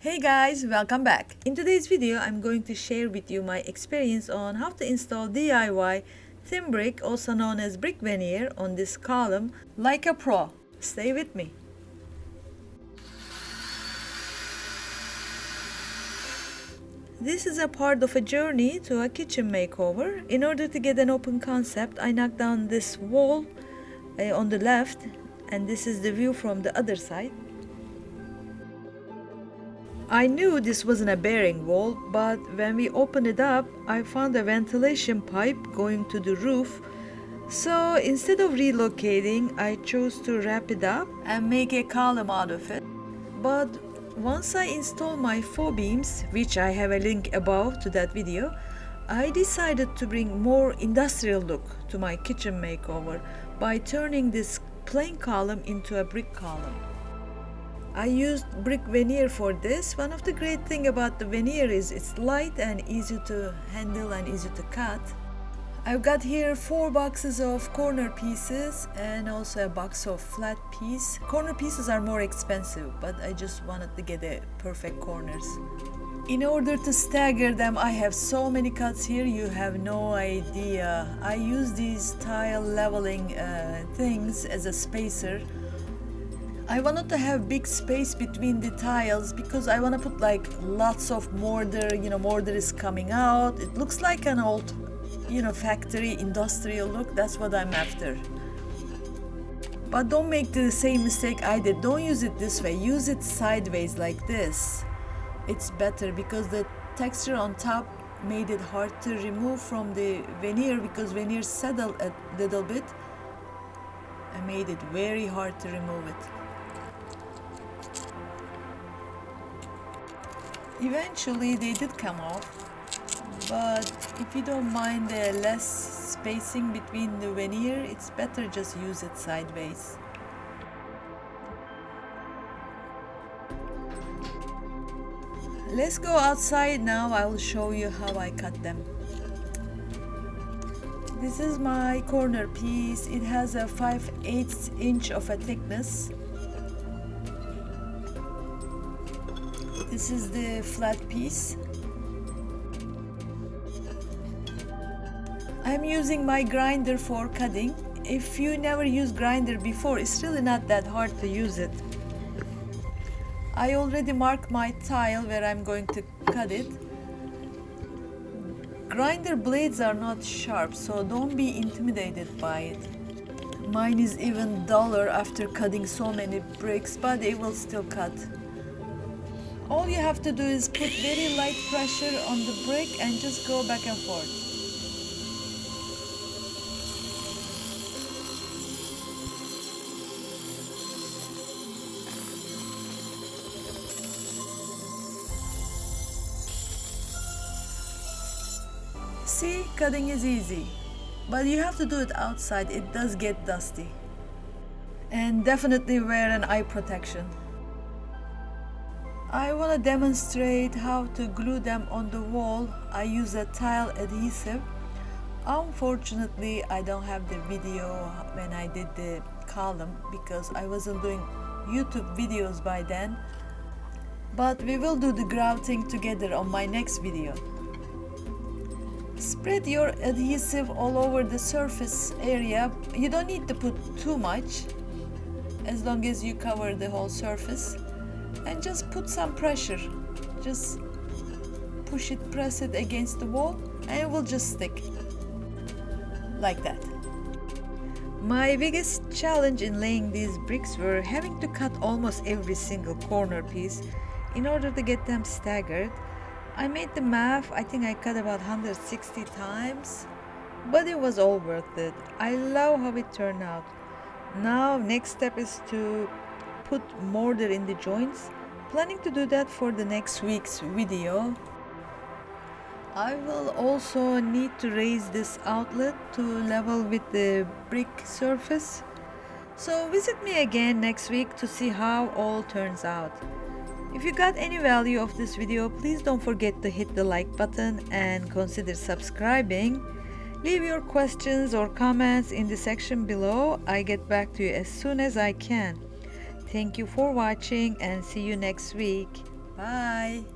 Hey guys, welcome back. In today's video, I'm going to share with you my experience on how to install DIY thin brick, also known as brick veneer, on this column like a pro. Stay with me. This is a part of a journey to a kitchen makeover. In order to get an open concept, I knocked down this wall on the left, and this is the view from the other side. I knew this wasn't a bearing wall, but when we opened it up, I found a ventilation pipe going to the roof. So instead of relocating, I chose to wrap it up and make a column out of it. But once I installed my faux beams, which I have a link above to that video, I decided to bring more industrial look to my kitchen makeover by turning this plain column into a brick column. I used brick veneer for this. One of the great things about the veneer is it's light and easy to handle and easy to cut. I've got here 4 boxes of corner pieces and also a box of flat piece. Corner pieces are more expensive, but I just wanted to get a perfect corners. In order to stagger them, I have so many cuts here, you have no idea. I use these tile leveling things as a spacer. I wanted to have big space between the tiles because I want to put like lots of mortar. Mortar is coming out. It looks like an old, factory industrial look. That's what I'm after. But don't make the same mistake I did. Don't use it this way. Use it sideways like this. It's better because the texture on top made it hard to remove from the veneer because veneer settled a little bit and made it very hard to remove it. Eventually they did come off, but if you don't mind the less spacing between the veneer, it's better just use it sideways. Let's go outside now. I will show you how I cut them. This is my corner piece. It has a 5/8 inch of a thickness. This is the flat piece. I'm using my grinder for cutting. If you never used grinder before, it's really not that hard to use it. I already marked my tile where I'm going to cut it. Grinder blades are not sharp, so don't be intimidated by it. Mine is even duller after cutting so many bricks, but it will still cut. All you have to do is put very light pressure on the brick and just go back and forth. See, cutting is easy, but you have to do it outside. It does get dusty. And definitely wear an eye protection. I want to demonstrate how to glue them on the wall. I use a tile adhesive. Unfortunately, I don't have the video when I did the column because I wasn't doing YouTube videos by then. But we will do the grouting together on my next video. Spread your adhesive all over the surface area. You don't need to put too much, as long as you cover the whole surface. And just put some pressure. Just push it, press it against the wall, and it will just stick. Like that. My biggest challenge in laying these bricks were having to cut almost every single corner piece in order to get them staggered. I made the math. I think I cut about 160 times, but it was all worth it. I love how it turned out. Now, next step is to put mortar in the joints. Planning to do that for the next week's video. I will also need to raise this outlet to level with the brick surface. So visit me again next week to see how all turns out. If you got any value of this video, please don't forget to hit the like button and consider subscribing. Leave your questions or comments in the section below. I get back to you as soon as I can. Thank you for watching and see you next week. Bye.